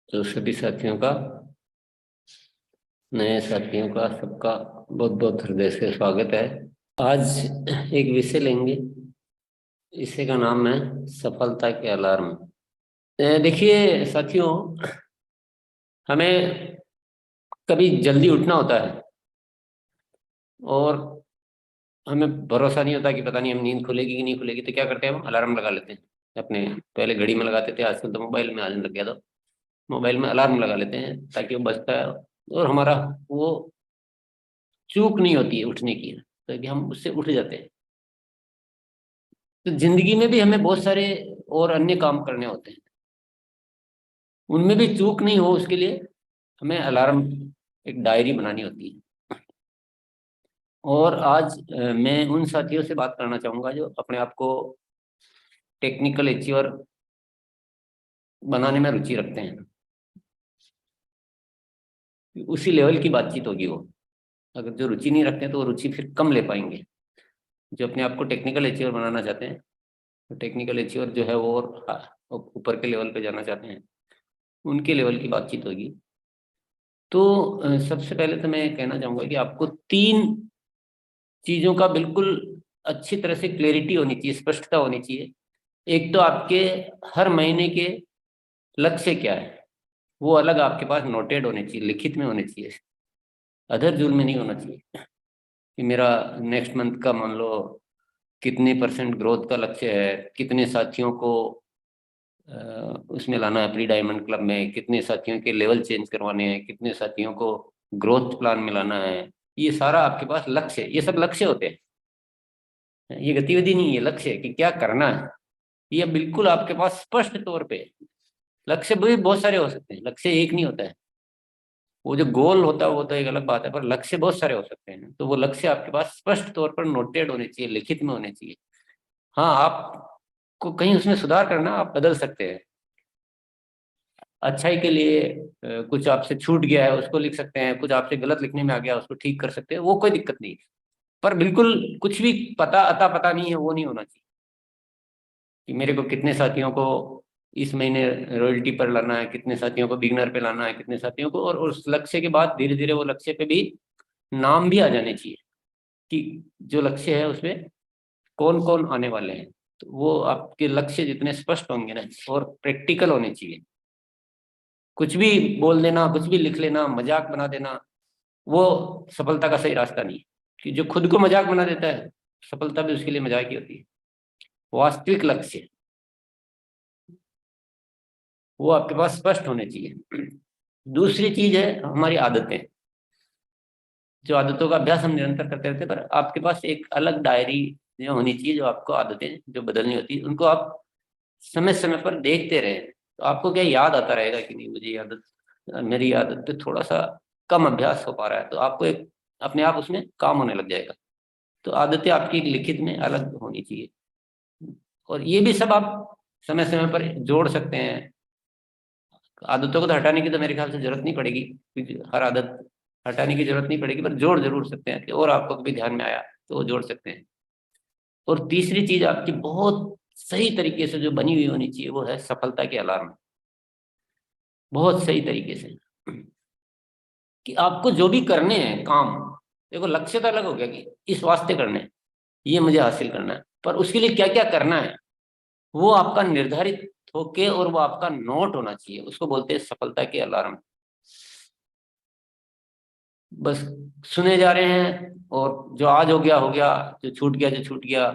तो सभी साथियों का, नए साथियों का सबका बहुत बहुत हृदय से स्वागत है। आज एक विषय लेंगे। विषय का नाम है सफलता के अलार्म। देखिए साथियों, हमें कभी जल्दी उठना होता है और हमें भरोसा नहीं होता कि पता नहीं हम नींद खुलेगी कि नहीं खुलेगी, तो क्या करते हैं, हम अलार्म लगा लेते हैं अपने। पहले घड़ी में लगाते थे, आजकल तो मोबाइल में आने लग गया। तो मोबाइल में अलार्म लगा लेते हैं ताकि वो बजता है और हमारा वो चूक नहीं होती है उठने की, तो कि हम उससे उठ जाते हैं। तो जिंदगी में भी हमें बहुत सारे और अन्य काम करने होते हैं, उनमें भी चूक नहीं हो उसके लिए हमें अलार्म, एक डायरी बनानी होती है। और आज मैं उन साथियों से बात करना चाहूंगा जो अपने आप को टेक्निकल अचीवर बनाने में रुचि रखते हैं। उसी लेवल की बातचीत होगी वो। अगर जो रुचि नहीं रखते हैं तो वो रुचि फिर कम ले पाएंगे। जो अपने आप को टेक्निकल अचीवर बनाना चाहते हैं, तो टेक्निकल अचीवर जो है वो और ऊपर के लेवल पे जाना चाहते हैं, उनके लेवल की बातचीत होगी। तो सबसे पहले तो मैं कहना चाहूंगा कि आपको तीन चीजों का बिल्कुल अच्छी तरह से क्लैरिटी होनी चाहिए, स्पष्टता होनी चाहिए। एक तो आपके हर महीने के लक्ष्य क्या है, वो अलग आपके पास नोटेड होने चाहिए, लिखित में होने चाहिए। अधर जुल में नहीं होना चाहिए कि मेरा नेक्स्ट मंथ का मान लो कितने परसेंट ग्रोथ का लक्ष्य है, कितने साथियों को उसमें लाना है, प्री डायमंड क्लब में कितने साथियों के लेवल चेंज करवाने हैं, कितने साथियों को ग्रोथ प्लान में लाना है। ये सारा आपके पास लक्ष्य है, ये सब लक्ष्य होते हैं। ये गतिविधि नहीं है, लक्ष्य है कि क्या करना है। ये बिल्कुल आपके पास स्पष्ट तौर पे है। लक्ष्य भी बहुत सारे हो सकते हैं, लक्ष्य एक नहीं होता है। वो जो गोल होता है वो तो एक अलग बात है, पर लक्ष्य बहुत सारे हो सकते हैं। तो वो लक्ष्य आपके पास स्पष्ट तौर पर नोटेड होने चाहिए, लिखित में होने चाहिए। हाँ, आपको कहीं उसमें सुधार करना, आप बदल सकते हैं। अच्छाई के लिए कुछ आपसे छूट गया है उसको लिख सकते हैं, कुछ आपसे गलत लिखने में आ गया उसको ठीक कर सकते हैं, वो कोई दिक्कत नहीं है। पर बिल्कुल कुछ भी पता अता पता नहीं है, वो नहीं होना चाहिए कि मेरे को कितने साथियों को इस महीने रॉयल्टी पर लाना है, कितने साथियों को बिगनर पे लाना है, कितने साथियों को। और उस लक्ष्य के बाद धीरे धीरे वो लक्ष्य पे भी नाम भी आ जाने चाहिए कि जो लक्ष्य है उसमें कौन कौन आने वाले हैं। तो वो आपके लक्ष्य जितने स्पष्ट होंगे ना और प्रैक्टिकल होने चाहिए। कुछ भी बोल देना, कुछ भी लिख लेना, मजाक बना देना, वो सफलता का सही रास्ता नहीं है। कि जो खुद को मजाक बना देता है, सफलता भी उसके लिए मजाक ही होती है। वास्तविक लक्ष्य वो आपके पास स्पष्ट होने चाहिए। दूसरी चीज है हमारी आदतें। जो आदतों का अभ्यास हम निरंतर करते रहते हैं, पर आपके पास एक अलग डायरी जो होनी चाहिए, जो आपको आदतें जो बदलनी होती है उनको आप समय समय पर देखते रहे। तो आपको क्या याद आता रहेगा कि नहीं, मुझे ये आदत, मेरी आदत पे थोड़ा सा कम अभ्यास हो पा रहा है, तो आपको एक अपने आप उसमें काम होने लग जाएगा। तो आदतें आपकी लिखित में अलग होनी चाहिए। और ये भी सब आप समय समय पर जोड़ सकते हैं। आदतों को तो हटाने की तो मेरे ख्याल से जरूरत नहीं पड़ेगी, क्योंकि हर आदत हटाने की जरूरत नहीं पड़ेगी, पर जोड़ जरूर सकते हैं कि और आपको कभी ध्यान में आया तो वो जोड़ सकते हैं। और तीसरी चीज आपकी बहुत सही तरीके से जो बनी हुई होनी चाहिए, वो है सफलता के अलार्म। बहुत सही तरीके से कि आपको जो भी करने हैं काम, देखो लक्ष्य तो अलग हो गया कि इस वास्ते करने हैं, ये मुझे हासिल करना है, पर उसके लिए क्या क्या करना है वो आपका निर्धारित होके और वो आपका नोट होना चाहिए। उसको बोलते हैं सफलता के अलार्म। बस सुने जा रहे हैं और जो आज हो गया हो गया, जो छूट गया जो छूट गया,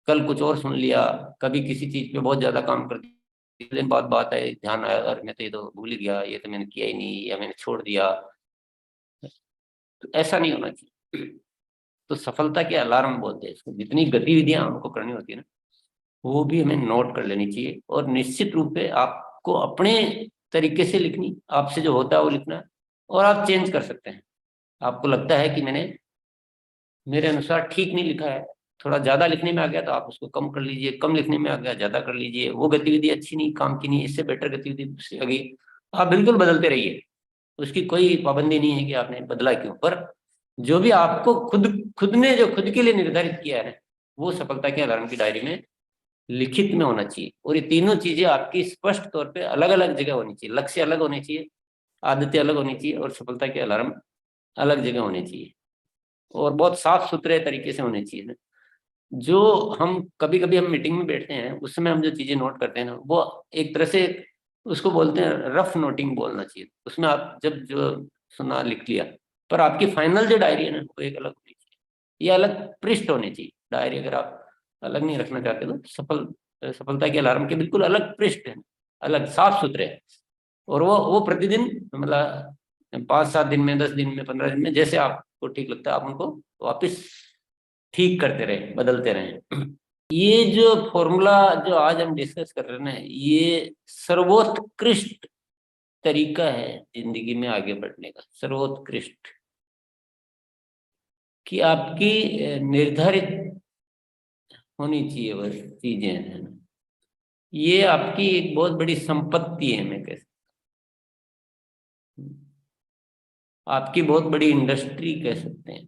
कल कुछ और सुन लिया, कभी किसी चीज पे बहुत ज्यादा काम कर दिया, एक दिन बाद बात है ध्यान आया, अरे मैं तो ये तो भूल ही गया, ये तो मैंने किया ही नहीं, या मैंने छोड़ दिया। तो ऐसा नहीं होना चाहिए। तो सफलता के अलार्म बोलते हैं इसको। जितनी गतिविधियां हमको करनी होती है ना, वो भी हमें नोट कर लेनी चाहिए। और निश्चित रूप से आपको अपने तरीके से लिखनी, आपसे जो होता है वो लिखना है। और आप चेंज कर सकते हैं। आपको लगता है कि मैंने मेरे अनुसार ठीक नहीं लिखा है, थोड़ा ज्यादा लिखने में आ गया, तो आप उसको कम कर लीजिए, कम लिखने में आ गया ज्यादा कर लीजिए। वो गतिविधि अच्छी नहीं, काम की नहीं, इससे बेटर गतिविधि दूसरी आ गई, आप बिल्कुल बदलते रहिए। उसकी कोई पाबंदी नहीं है कि आपने बदला क्यों। पर जो भी आपको खुद खुद ने जो खुद के लिए निर्धारित किया है, वो सफलता के अलार्म की डायरी में लिखित में होना चाहिए, और ये तीनों चीजें आपकी स्पष्ट तौर पे अलग अलग जगह होनी चाहिए। लक्ष्य अलग होने चाहिए, आदतें अलग होनी चाहिए, और सफलता के अलार्म अलग जगह होने चाहिए, और बहुत साफ सुथरे तरीके से होने चाहिए ना। जो हम कभी कभी हम मीटिंग में बैठते हैं, उस समय हम जो चीजें नोट करते हैं ना, वो एक तरह से उसको बोलते हैं रफ नोटिंग बोलना चाहिए। उसमें आप जब जो सुना लिख लिया, पर आपकी फाइनल जो डायरी है ना, वो एक अलग होनी चाहिए, ये अलग पृष्ठ होनी चाहिए। डायरी अगर आप अलग नहीं रखना चाहते तो सफलता के अलार्म के बिल्कुल अलग पृष्ठ है, अलग साफ सुथरे है। और वो प्रतिदिन, मतलब 5-7 दिन में, 10 दिन में, 15 दिन में, जैसे आपको ठीक लगता है आप उनको वापस ठीक करते रहे, बदलते रहे। ये जो फॉर्मूला जो आज हम डिस्कस कर रहे हैं ना, ये सर्वोत्कृष्ट तरीका है जिंदगी में आगे बढ़ने का। सर्वोत्कृष्ट कि आपकी निर्धारित होनी चाहिए बस चीजें है ना। ये आपकी एक बहुत बड़ी संपत्ति है, मैं कह सकता हूँ। आपकी बहुत बड़ी इंडस्ट्री कह सकते हैं।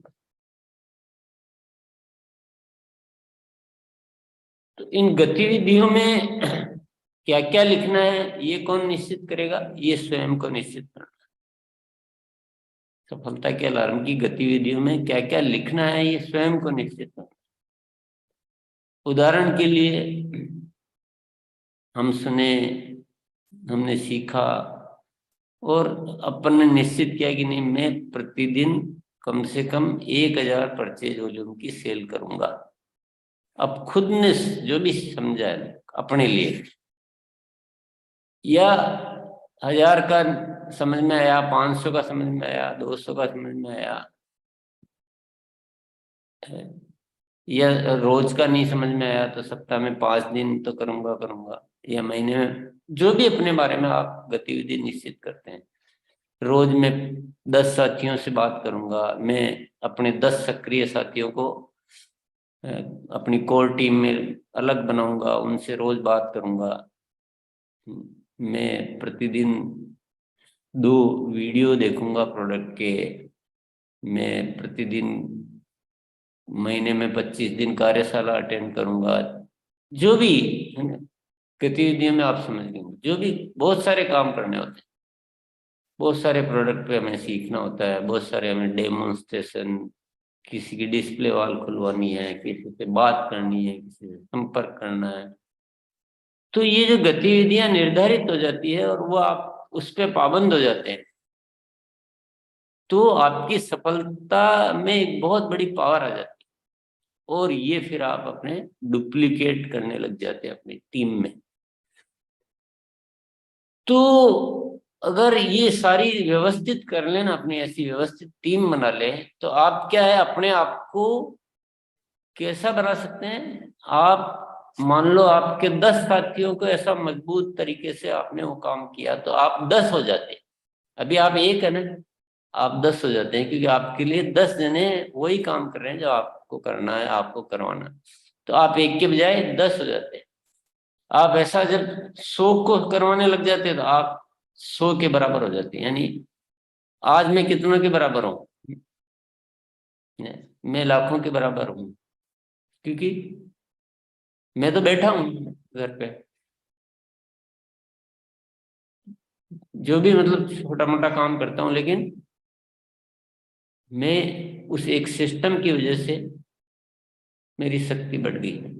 तो इन गतिविधियों में क्या क्या लिखना है, ये कौन निश्चित करेगा? ये स्वयं को निश्चित करना। सफलता के अलार्म की गतिविधियों में क्या क्या लिखना है, ये स्वयं को निश्चित करना। उदाहरण के लिए, हम सुने, हमने सीखा, और अपन ने निश्चित किया कि नहीं, मैं प्रतिदिन कम से कम 1,000 परचेज वॉल्यूम की सेल करूंगा। अब खुद ने जो भी समझा है अपने लिए, या 1,000 का समझ में आया, 500 का समझ में आया, 200 का समझ में आया, या रोज का नहीं समझ में आया तो सप्ताह में 5 दिन तो करूंगा करूंगा, या महीने में, जो भी अपने बारे में आप गतिविधि निश्चित करते हैं। रोज मैं 10 साथियों से बात करूंगा, मैं अपने 10 सक्रिय साथियों को अपनी कोर टीम में अलग बनाऊंगा, उनसे रोज बात करूंगा। मैं प्रतिदिन 2 वीडियो देखूंगा प्रोडक्ट के। मैं प्रतिदिन महीने में 25 दिन कार्यशाला अटेंड करूंगा। जो भी है ना, गतिविधियों में आप समझ लेंगे, जो भी बहुत सारे काम करने होते हैं, बहुत सारे प्रोडक्ट पे हमें सीखना होता है, बहुत सारे हमें डेमोन्स्ट्रेशन, किसी की डिस्प्ले वॉल खुलवानी है, किसी से बात करनी है, किसी से संपर्क करना है। तो ये जो गतिविधियां निर्धारित हो जाती है और वो आप उस पर पाबंद हो जाते हैं, तो आपकी सफलता में एक बहुत बड़ी पावर आ जाती है, और ये फिर आप अपने डुप्लीकेट करने लग जाते हैं अपनी टीम में। तो अगर ये सारी व्यवस्थित कर लेना, अपनी ऐसी व्यवस्थित टीम बना ले, तो आप क्या है, अपने आप को कैसा बना सकते हैं? आप मान लो आपके 10 साथियों को ऐसा मजबूत तरीके से आपने वो काम किया, तो आप 10 हो जाते हैं। अभी आप एक है ना, आप 10 हो जाते हैं, क्योंकि आपके लिए 10 जने वही काम कर रहे हैं जो आपको करना है, आपको करवाना है। तो आप एक के बजाय 10 हो जाते हैं। आप ऐसा जब 100 को करवाने लग जाते हैं, तो आप 100 के बराबर हो जाते हैं। यानी आज मैं कितनों के बराबर हूँ? मैं लाखों के बराबर हूँ, क्योंकि मैं तो बैठा हूँ घर पे, जो भी मतलब छोटा मोटा काम करता हूँ, लेकिन मैं उस एक सिस्टम की वजह से मेरी शक्ति बढ़ गई है।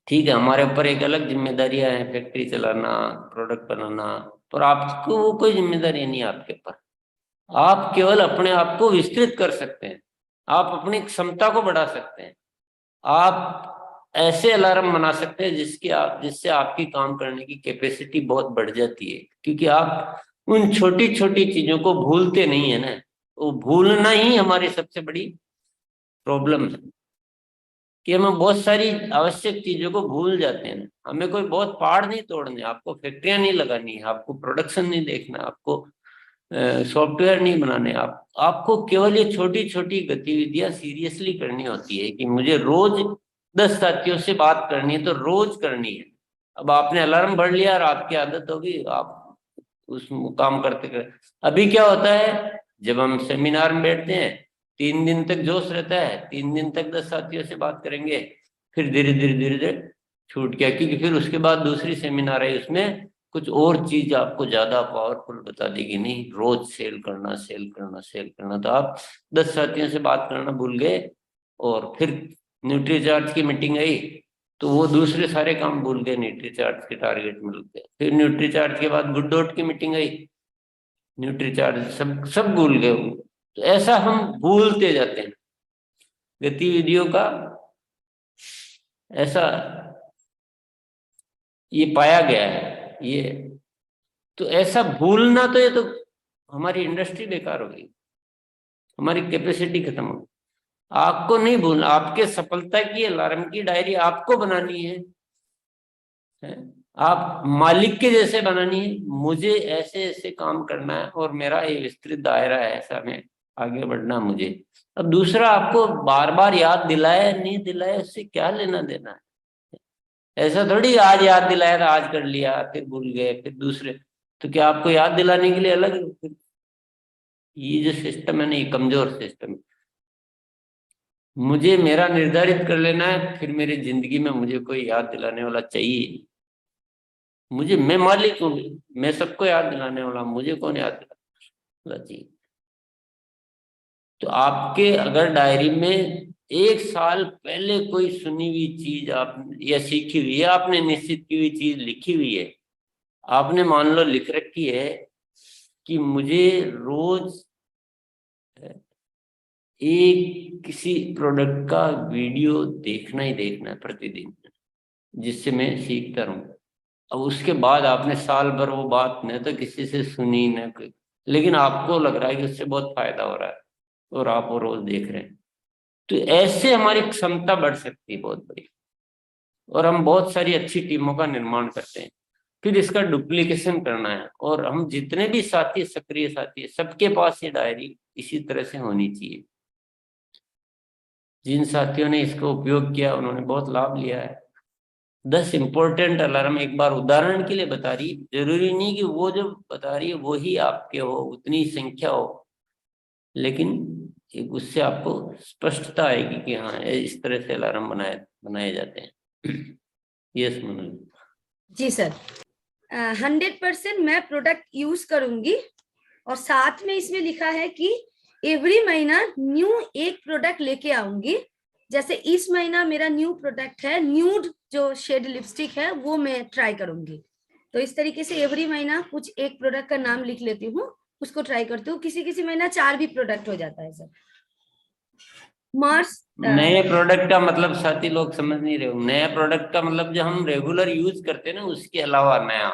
ठीक है, हमारे ऊपर एक अलग जिम्मेदारियां हैं, फैक्ट्री चलाना, प्रोडक्ट बनाना, पर आपको वो कोई जिम्मेदारी नहीं है आपके ऊपर। आप केवल अपने आप को विस्तृत कर सकते हैं, आप अपनी क्षमता को बढ़ा सकते हैं, आप ऐसे अलार्म बना सकते हैं जिससे आपकी काम करने की कैपेसिटी बहुत बढ़ जाती है, क्योंकि आप उन छोटी छोटी चीजों को भूलते नहीं है ना। वो भूलना ही हमारी सबसे बड़ी प्रॉब्लम है, कि हम बहुत सारी आवश्यक चीजों को भूल जाते हैं। हमें कोई बहुत पहाड़ नहीं तोड़ने, आपको फैक्ट्रियां नहीं लगानी है, आपको प्रोडक्शन नहीं देखना, आपको सॉफ्टवेयर नहीं बनाने, आपको केवल ये छोटी छोटी गतिविधियां सीरियसली करनी होती है। कि मुझे रोज 10 साथियों से बात करनी है, तो रोज करनी है। अब आपने अलार्म भर लिया और आपकी आदत होगी, आप उस काम करते करते, अभी क्या होता है, जब हम सेमिनार में बैठते हैं, 3 दिन तक जोश रहता है, 3 दिन तक 10 साथियों से बात करेंगे, फिर धीरे धीरे धीरे धीरे छूट गया, क्योंकि फिर उसके बाद दूसरी सेमिनार आई, उसमें कुछ और चीज आपको ज्यादा पावरफुल बता देगी, नहीं रोज सेल करना सेल करना सेल करना। तो आप 10 साथियों से बात करना भूल गए, और फिर न्यूट्रीचार्ज की मीटिंग आई तो वो दूसरे सारे काम भूल गए, न्यूट्रीचार्ज के टारगेट में लग गए। फिर न्यूट्रीचार्ज के बाद गुड डॉट की मीटिंग आई, न्यूट्रीचार्ज सब सब भूल गए। तो ऐसा हम भूलते जाते हैं गतिविधियों का, ऐसा ये पाया गया है। ये तो ऐसा भूलना, तो ये तो हमारी इंडस्ट्री बेकार हो गई, हमारी कैपेसिटी खत्म हो गई। आपको नहीं भूलना, आपके सफलता की अलार्म की डायरी आपको बनानी है? आप मालिक के जैसे बनानी है, मुझे ऐसे ऐसे काम करना है और मेरा ये विस्तृत दायरा है, ऐसा में आगे बढ़ना मुझे। अब दूसरा आपको बार बार याद दिलाए नहीं दिलाए, उससे क्या लेना देना है? ऐसा थोड़ी आज याद दिलाया था, आज कर लिया, फिर भूल गए, फिर दूसरे। तो क्या आपको याद दिलाने के लिए अलग? ये जो सिस्टम है ना, ये कमजोर सिस्टम है। मुझे मेरा निर्धारित कर लेना है, फिर मेरी जिंदगी में मुझे कोई याद दिलाने वाला चाहिए नहीं। मुझे, मैं मालिक हूँ, मैं सबको याद दिलाने वाला, मुझे कौन याद दिलाने वाला चाहिए? तो आपके अगर डायरी में 1 साल पहले कोई सुनी हुई चीज आप या सीखी हुई है, आपने निश्चित की हुई चीज लिखी हुई है, आपने मान लो लिख रखी है कि मुझे रोज एक किसी प्रोडक्ट का वीडियो देखना ही देखना है प्रतिदिन, जिससे मैं सीखता रहूं। अब उसके बाद आपने साल भर वो बात न तो किसी से सुनी न कोई, लेकिन आपको लग रहा है कि उससे बहुत फायदा हो रहा है और आप वो रोज देख रहे हैं। तो ऐसे हमारी क्षमता बढ़ सकती है बहुत बड़ी, और हम बहुत सारी अच्छी टीमों का निर्माण करते हैं। फिर इसका डुप्लीकेशन करना है, और हम जितने भी साथी, सक्रिय साथी है, सबके पास ये डायरी इसी तरह से होनी चाहिए। जिन साथियों ने इसका उपयोग किया उन्होंने बहुत लाभ लिया है। 10 इंपॉर्टेंट अलार्म एक बार उदाहरण के लिए बता रही, जरूरी नहीं कि वो जो बता रही है वो ही आपके हो, उतनी संख्या हो, लेकिन एक उससे आपको स्पष्टता आएगी कि हाँ इस तरह से अलार्म बनाए बनाए जाते हैं। यस मनोज जी सर, 100% मैं प्रोडक्ट यूज करूंगी, और साथ में इसमें लिखा है कि एवरी महीना न्यू एक प्रोडक्ट लेके आऊंगी। जैसे इस महीना मेरा न्यू प्रोडक्ट है न्यूड जो शेड लिपस्टिक है, वो मैं ट्राई करूंगी। तो इस तरीके से एवरी महीना कुछ एक प्रोडक्ट का नाम लिख लेती हूँ, उसको ट्राई करती हूँ। किसी किसी महीना 4 भी प्रोडक्ट हो जाता है सर। मार्च नए प्रोडक्ट का मतलब साथी लोग समझ नहीं रहे हो। नया प्रोडक्ट का मतलब जो हम रेगुलर यूज करते हैं ना, उसके अलावा नया,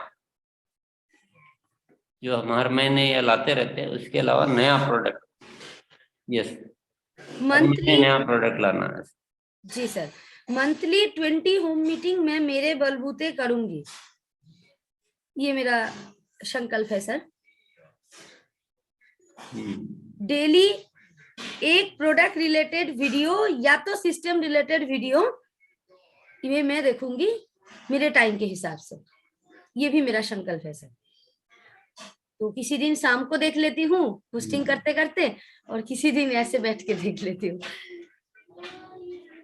जो हम हर महीने या लाते रहते हैं, उसके अलावा नया प्रोडक्ट। यस, मंथली, नया प्रोडक्ट लाना है। जी सर, मंथली 20 होम मीटिंग मैं मेरे बलबूते करूंगी, ये मेरा संकल्प है सर। डेली एक प्रोडक्ट रिलेटेड वीडियो या तो सिस्टम रिलेटेड वीडियो ये मैं देखूंगी मेरे टाइम के हिसाब से, ये भी मेरा संकल्प है सर। तो किसी दिन शाम को देख लेती हूँ पोस्टिंग करते करते, और किसी दिन ऐसे बैठ के देख लेती हूँ।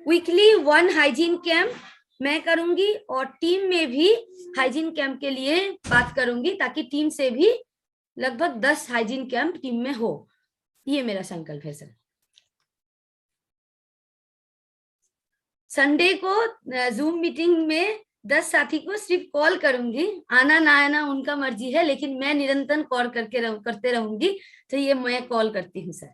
वीकली 1 हाइजीन कैंप मैं करूंगी, और टीम में भी हाइजीन कैंप के लिए बात करूंगी, ताकि टीम से भी लगभग 10 हाइजीन कैंप टीम में हो, ये मेरा संकल्प है सर। संडे को जूम मीटिंग में 10 साथी को सिर्फ कॉल करूंगी, आना ना आना उनका मर्जी है, लेकिन मैं निरंतर कॉल करते रहूंगी। तो ये मैं कॉल करती हूँ सर।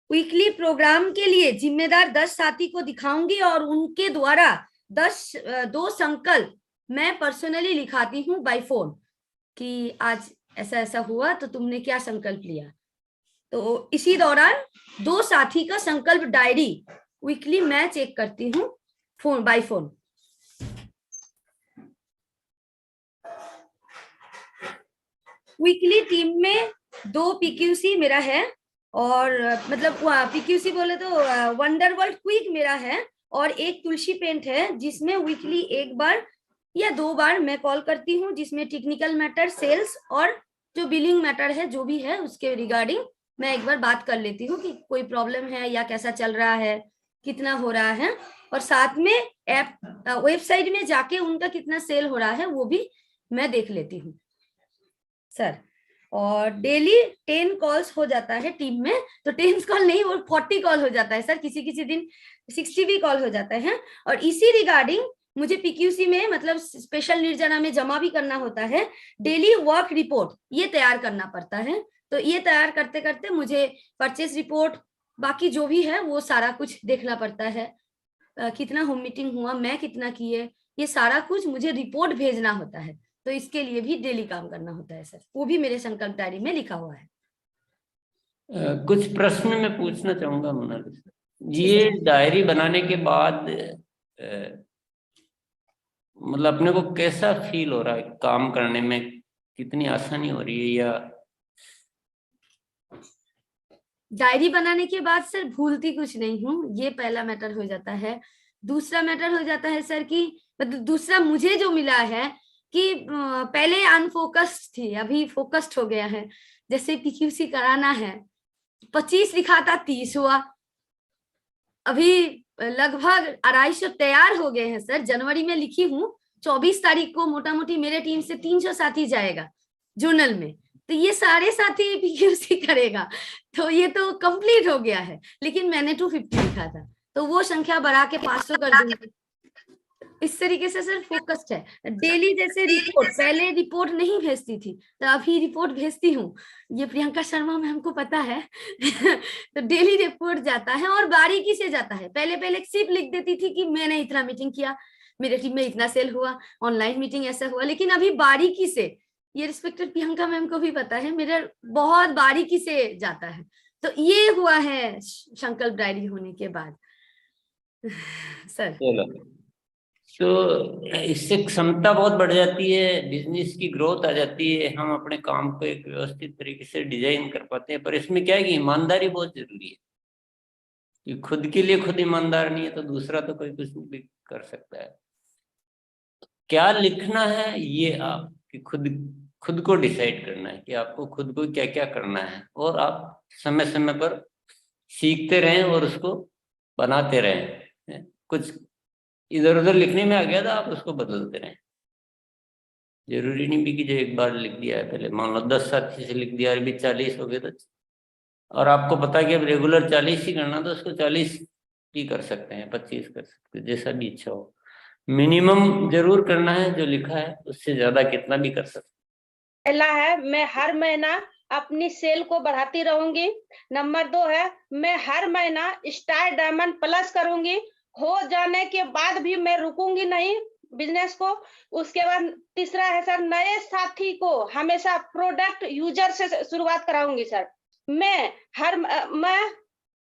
वीकली प्रोग्राम के लिए जिम्मेदार 10 साथी को दिखाऊंगी, और उनके द्वारा 2 संकल्प मैं पर्सनली लिखाती हूँ बाय फोन, कि आज ऐसा ऐसा हुआ तो तुमने क्या संकल्प लिया। तो इसी दौरान 2 साथी का संकल्प डायरी वीकली मैं चेक करती हूँ phone by phone. Weekly team में 2 पीक्यूसी मेरा है, और मतलब पीक्यूसी बोले तो वंडर वर्ल्ड क्विक मेरा है, और एक तुलसी पेंट है, जिसमें वीकली 1 बार या 2 बार मैं कॉल करती हूँ, जिसमें टेक्निकल मैटर, सेल्स और जो बिलिंग मैटर है जो भी है उसके रिगार्डिंग मैं एक बार बात कर लेती हूँ कि कोई प्रॉब्लम है या कैसा चल रहा है, कितना हो रहा है, और साथ में ऐप वेबसाइट में जाके उनका कितना सेल हो रहा है वो भी मैं देख लेती हूँ सर। और डेली 10 कॉल्स हो जाता है टीम में, तो 10 कॉल नहीं वो 40 कॉल हो जाता है सर, किसी किसी दिन 60 भी कॉल हो जाता है। और इसी रिगार्डिंग मुझे पीक्यूसी में मतलब स्पेशल निर्जना में जमा भी करना होता है, डेली वर्क रिपोर्ट ये तैयार करना पड़ता है। तो ये तैयार करते करते मुझे परचेस रिपोर्ट बाकी जो भी है वो सारा कुछ देखना पड़ता है, कितना होम मीटिंग हुआ, मैं कितना किए, ये सारा कुछ मुझे रिपोर्ट भेजना होता है। तो इसके लिए भी डेली काम करना होता है सर, वो भी मेरे संकल्प डायरी में लिखा हुआ है। कुछ प्रश्न मैं पूछना चाहूंगा मोनालिसा। जी ये सर। डायरी बनाने के बाद मतलब अपने को कैसा फील हो रहा है, काम करने में कितनी आसानी हो रही है? या डायरी बनाने के बाद सर भूलती कुछ नहीं हूँ, ये पहला मैटर हो जाता है। दूसरा मैटर हो जाता है सर कि मतलब दूसरा मुझे जो मिला है कि पहले अनफोकस्ड थी, अभी फोकस्ड हो गया है। जैसे पीक्यूसी कराना है, 25 लिखा था 30 हुआ, अभी लगभग 250 तैयार हो गए हैं सर। जनवरी में लिखी हूँ, 24 तारीख को मोटा मोटी मेरे टीम से 300 साथी जाएगा जर्नल में, तो ये सारे साथी पीक्यूसी करेगा, तो ये तो कंप्लीट हो गया है। लेकिन मैंने 250 लिखा था, तो वो संख्या बढ़ा के 500 कर दूंगी। इस तरीके से सर फोकस्ड है। डेली जैसे रिपोर्ट, पहले रिपोर्ट नहीं भेजती थी, तो अभी रिपोर्ट भेजती हूँ, ये प्रियंका शर्मा मैम को पता है तो डेली रिपोर्ट जाता है और बारीकी से जाता है। पहले पहले सिर्फ लिख देती थी कि मैंने इतना मीटिंग किया, मेरे टीम में इतना सेल हुआ, ऑनलाइन मीटिंग ऐसा हुआ, लेकिन अभी बारीकी से, ये रिस्पेक्टेड प्रियंका मैम को भी पता है, मेरा बहुत बारीकी से जाता है। तो ये हुआ है संकल्प डायरी होने के बाद सर। चलो, तो इससे क्षमता बहुत बढ़ जाती है, बिजनेस की ग्रोथ आ जाती है, हम अपने काम को एक व्यवस्थित तरीके से डिजाइन कर पाते हैं। पर इसमें क्या है कि ईमानदारी बहुत जरूरी है, कि खुद के लिए खुद ईमानदार नहीं है तो दूसरा तो कोई कुछ भी कर सकता है। क्या लिखना है ये आप कि खुद खुद को डिसाइड करना है कि आपको खुद को क्या क्या करना है, और आप समय समय पर सीखते रहें और उसको बनाते रहें। कुछ इधर उधर लिखने में आ गया था, आप उसको बदलते रहें। जरूरी नहीं भी कि जो एक बार लिख दिया है, पहले मान लो 10 साथी से लिख दिया, अभी 40 हो गए तो, और आपको पता है कि अब रेगुलर 40 ही करना, तो उसको 40 ही कर सकते हैं, 25 कर सकते हैं, जैसा भी इच्छा हो। मिनिमम जरूर करना है जो लिखा है, उससे ज्यादा कितना भी कर सकते पहला है, मैं हर महीना अपनी सेल को बढ़ाती रहूंगी। नंबर 2 है, मैं हर महीना स्टार डायमंड प्लस करूंगी। हो जाने के बाद भी मैं रुकूंगी नहीं बिजनेस को। उसके बाद तीसरा है सर, नए साथी को हमेशा प्रोडक्ट यूजर से शुरुआत कराऊंगी सर। मैं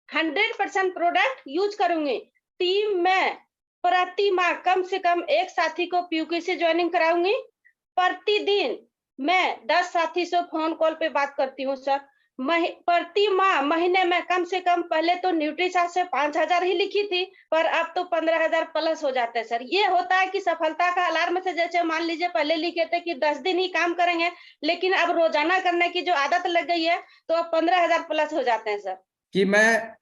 100% प्रोडक्ट यूज करूंगी। टीम में प्रति माह कम से कम एक साथी को पीक्यूसी ज्वाइनिंग कराऊंगी। प्रतिदिन मैं 10 साथी से फोन कॉल पे बात करती हूँ सर। प्रति माह महीने में कम से कम, पहले तो न्यूट्रीसा से 5,000 ही लिखी थी, पर अब तो 15,000 प्लस हो जाते हैं सर। ये होता है कि सफलता का अलार्म से, जैसे मान लीजिए पहले लिखे थे कि 10 दिन ही काम करेंगे, लेकिन अब रोजाना करने की जो आदत लग गई है, तो अब 15,000 प्लस हो जाते हैं सर। कि मैं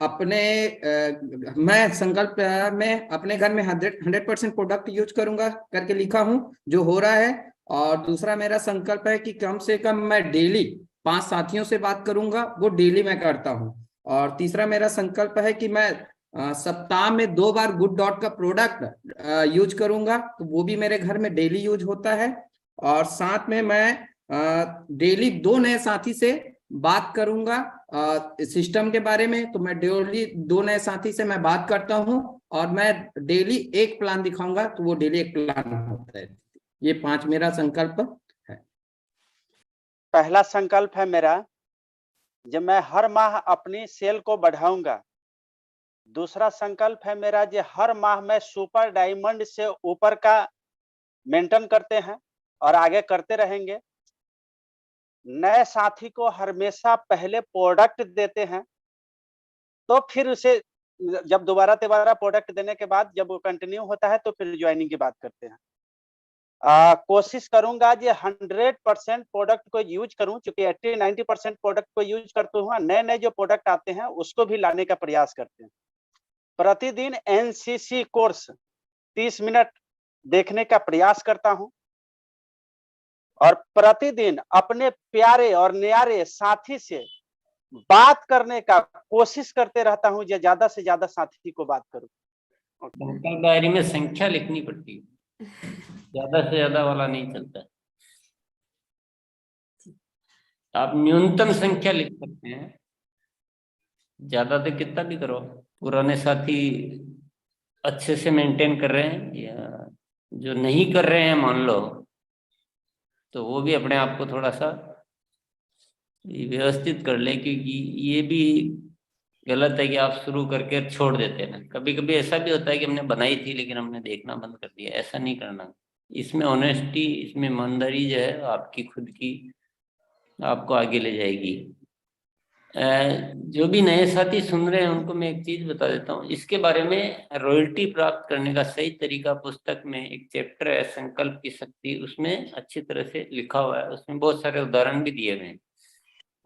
संकल्प में अपने घर में 100% प्रोडक्ट यूज करूंगा करके लिखा हूं, जो हो रहा है। और दूसरा मेरा संकल्प है कि कम से कम मैं डेली 5 साथियों से बात करूंगा, वो डेली मैं करता हूं। और तीसरा मेरा संकल्प है कि मैं सप्ताह में 2 बार गुड डॉट का प्रोडक्ट यूज करूंगा, तो वो भी मेरे घर में डेली यूज होता है। और साथ में मैं डेली 2 नए साथी से बात करूंगा सिस्टम के बारे में, तो मैं डेली 2 नए साथी से मैं बात करता हूं, और मैं डेली एक प्लान दिखाऊंगा, तो वो डेली एक प्लान होता है। ये 5 मेरा संकल्प है। पहला संकल्प है मेरा, जब मैं हर माह अपनी सेल को बढ़ाऊंगा। दूसरा संकल्प है मेरा, जो हर माह में सुपर डायमंड से ऊपर का मेंटेन करते हैं और आगे करते रहेंगे। नए साथी को हमेशा पहले प्रोडक्ट देते हैं, तो फिर उसे जब दोबारा प्रोडक्ट देने के बाद जब वो कंटिन्यू होता है, तो फिर ज्वाइनिंग की बात करते हैं। कोशिश करूंगा जी 100% प्रोडक्ट को यूज करूं, क्योंकि 80-90% प्रोडक्ट को यूज करते हुए नए नए जो प्रोडक्ट आते हैं उसको भी लाने का प्रयास करते हैं। प्रतिदिन एनसीसी कोर्स 30 मिनट देखने का प्रयास करता हूं और प्रतिदिन अपने प्यारे और न्यारे साथी से बात करने का कोशिश करते रहता हूं, जो ज्यादा से ज्यादा साथी को बात करूं। संकल्प डायरी में संख्या लिखनी पड़ती है, ज्यादा से ज्यादा वाला नहीं चलता। आप न्यूनतम संख्या लिख सकते हैं, ज्यादा तो कितना भी करो। पुराने साथी अच्छे से मेंटेन कर रहे हैं या जो नहीं कर रहे हैं मान लो, तो वो भी अपने आप को थोड़ा सा व्यवस्थित कर ले, क्योंकि ये भी गलत है कि आप शुरू करके छोड़ देते हैं ना। कभी कभी ऐसा भी होता है कि हमने बनाई थी लेकिन हमने देखना बंद कर दिया। ऐसा नहीं करना। इसमें ऑनेस्टी, इसमें ईमानदारी जो है आपकी खुद की, आपको आगे ले जाएगी। जो भी नए साथी सुन रहे हैं उनको मैं एक चीज बता देता हूँ इसके बारे में। रॉयल्टी प्राप्त करने का सही तरीका पुस्तक में एक चैप्टर है संकल्प की शक्ति, उसमें अच्छी तरह से लिखा हुआ है। उसमें बहुत सारे उदाहरण भी दिए हुए हैं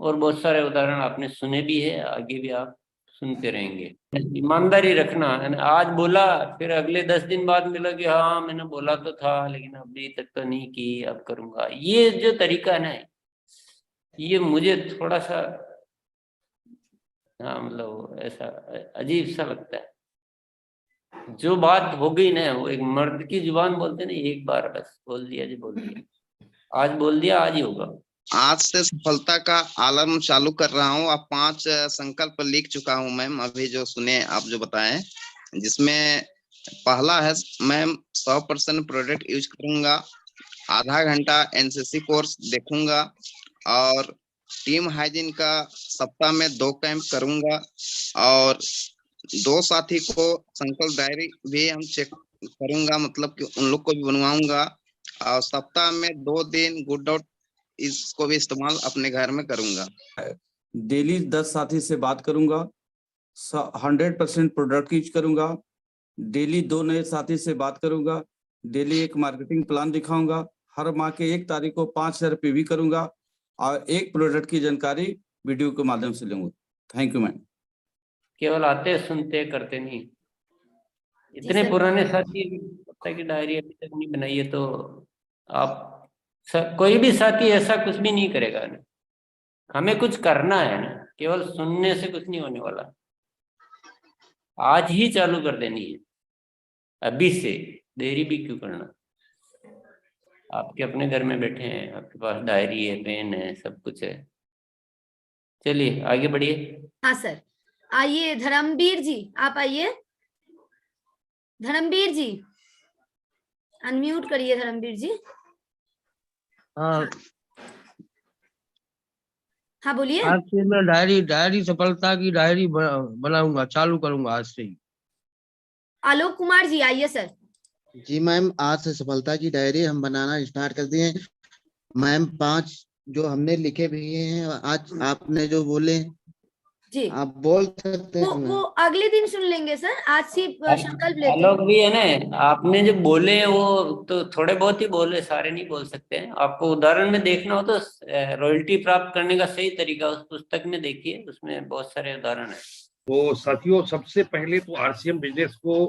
और बहुत सारे उदाहरण आपने सुने भी है, आगे भी आप सुनते रहेंगे। ईमानदारी रखना, आज बोला फिर अगले 10 दिन बाद मिला कि हाँ मैंने बोला तो था लेकिन अभी तक तो नहीं की, अब करूंगा। ये जो तरीका है ना, ये मुझे थोड़ा सा हाँ मतलब ऐसा अजीब सा लगता है। जो बात हो गई ना, वो एक मर्द की जुबान बोलते ना, एक बार बस बोल दिया जी, बोल दिया, आज बोल दिया, आज ही होगा। आज से सफलता का आलम चालू कर रहा हूँ। अब 5 संकल्प लिख चुका हूँ मैम, अभी जो सुने आप जो बताएं, जिसमें पहला है मैम 100% प्रोडक्ट यूज करूंगा, आधा घंटा एनसीसी कोर्स देखूंगा और टीम हाइजीन का सप्ताह में 2 कैंप करूंगा और 2 साथी को संकल्प डायरी भी हम चेक करूंगा, मतलब कि उन लोग को भी बनवाऊंगा और सप्ताह में 2 दिन गुड डॉट इसको भी इस्तेमाल अपने घर में करूंगा। डेली 10 साथी से बात करूंगा, 100% प्रोडक्ट यूज करूंगा, डेली 2 नए साथी से बात करूंगा, डेली एक मार्केटिंग प्लान दिखाऊंगा, हर माह के 1 तारीख को 5000 पीवी करूंगा और एक प्रोडक्ट की जानकारी वीडियो के माध्यम से लूंगा। Thank you ma'am. केवल आते सुनते करते नहीं। इतने पुराने साथी की डायरी अभी तक नहीं बनाई है, तो आप कोई भी साथी ऐसा कुछ भी नहीं करेगा ना। हमें कुछ करना है ना, केवल सुनने से कुछ नहीं होने वाला। आज ही चालू कर देनी है, अभी से, देरी भी क्यों करना। आपके अपने घर में बैठे हैं, आपके पास डायरी है, पेन है, सब कुछ है। चलिए आगे बढ़िए। हाँ सर, आइए धर्मवीर जी, आप आइए। धर्मवीर जी अनम्यूट करिए। धर्मवीर जी हाँ बोलिए। आज से मैं डायरी सफलता की डायरी बनाऊंगा, चालू करूंगा आज से ही। आलोक कुमार जी आइए सर। जी मैम, आज से सफलता की डायरी हम बनाना स्टार्ट कर दिए मैम। 5 जो हमने लिखे भी हैं, आज आपने जो बोले जी आप बोल सकते हैं। वो अगले दिन सुन लेंगे सर, आज सिर्फ संकल्प लेते हैं। आलोक भी है ना, आपने जो बोले वो तो थोड़े बहुत ही बोले, सारे नहीं बोल सकते हैं। आपको उदाहरण में देखना हो तो रॉयल्टी प्राप्त करने का सही तरीका उस पुस्तक में देखिए, उसमें बहुत सारे उदाहरण है। तो साथियों, सबसे पहले तो आरसीएम बिजनेस को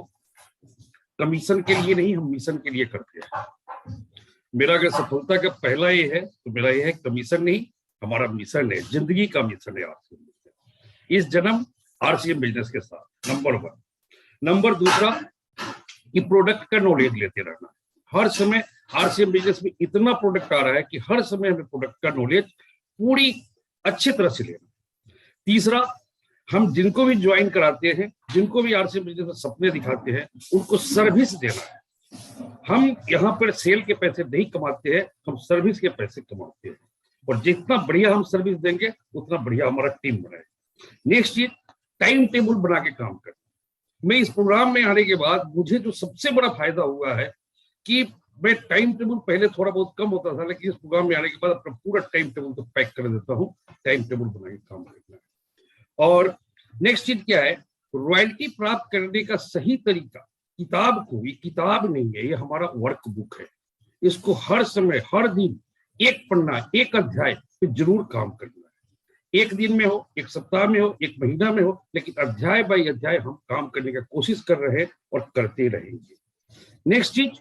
कमीशन के लिए नहीं, हम मिशन के लिए करते हैं। मेरा अगर सफलता का पहला ये है तो मेरा ये है कमीशन नहीं, हमारा मिशन है, जिंदगी का मिशन है आरसीएम बिजनेस। इस जन्म आरसीएम बिजनेस के साथ, नंबर 1। नंबर 2 कि प्रोडक्ट का नॉलेज लेते रहना। हर समय आरसीएम बिजनेस में इतना प्रोडक्ट आ रहा है कि हर समय हमें प्रोडक्ट का नॉलेज पूरी अच्छी तरह से लेना। 3, हम जिनको भी ज्वाइन कराते हैं, जिनको भी आरसीएम बिजनेस में सपने दिखाते हैं, उनको सर्विस देना है। हम यहाँ पर सेल के पैसे नहीं कमाते हैं, हम सर्विस के पैसे कमाते हैं, और जितना बढ़िया हम सर्विस देंगे उतना बढ़िया हमारा टीम बनाएगा। नेक्स्ट चीज, टाइम टेबल बना के काम करना। मैं इस प्रोग्राम में आने के बाद मुझे जो सबसे बड़ा फायदा हुआ है कि मैं टाइम टेबल पहले थोड़ा बहुत कम होता था, लेकिन इस प्रोग्राम में आने के बाद अपना पूरा टाइम टेबल को पैक कर देता हूँ। टाइम टेबल बना के काम करना है। और नेक्स्ट चीज क्या है, रॉयल्टी प्राप्त करने का सही तरीका। किताब को, ये किताब नहीं है, ये हमारा वर्क बुक है। इसको हर समय हर दिन एक पन्ना एक अध्याय पे जरूर काम करना है। एक दिन में हो, एक सप्ताह में हो, एक महीना में हो, लेकिन अध्याय बाय अध्याय हम काम करने का कोशिश कर रहे हैं और करते रहेंगे। नेक्स्ट चीज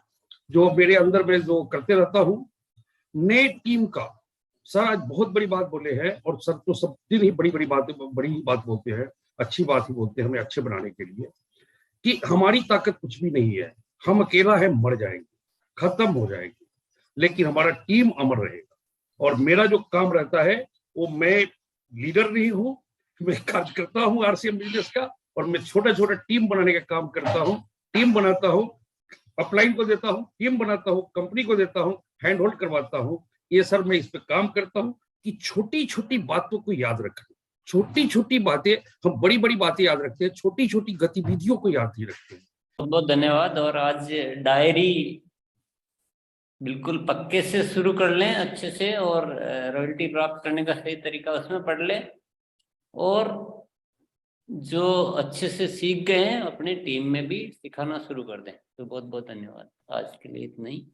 जो मेरे अंदर में जो करते रहता हूं, नए टीम का सर आज बहुत बड़ी बात बोले हैं, और सर तो सब दिन ही बड़ी बड़ी बात बोलते हैं, अच्छी बात ही बोलते हैं हमें अच्छे बनाने के लिए, कि हमारी ताकत कुछ भी नहीं है, हम अकेला है मर जाएंगे, खत्म हो जाएंगे, लेकिन हमारा टीम अमर रहेगा। और मेरा जो काम रहता है वो, मैं लीडर नहीं हूँ, मैं कार्यकर्ता हूँ आरसीएम बिजनेस का, और मैं छोटा छोटा टीम बनाने का काम करता हूँ। टीम बनाता हूँ, अपलाइन को देता हूँ, टीम बनाता हूँ, कंपनी को देता हूँ, हैंड होल्ड करवाता हूँ। ये सर मैं इस पे काम करता हूँ कि छोटी छोटी बातों को याद रखें। छोटी छोटी बातें, हम बड़ी बड़ी बातें याद रखते हैं, छोटी छोटी गतिविधियों को याद नहीं रखते हैं। बहुत बहुत धन्यवाद। और आज डायरी बिल्कुल पक्के से शुरू कर लें अच्छे से, और रॉयल्टी प्राप्त करने का सही तरीका उसमें पढ़ लें, और जो अच्छे से सीख गए हैं अपने टीम में भी सिखाना शुरू कर दें। तो बहुत बहुत धन्यवाद। आज के लिए इतना ही।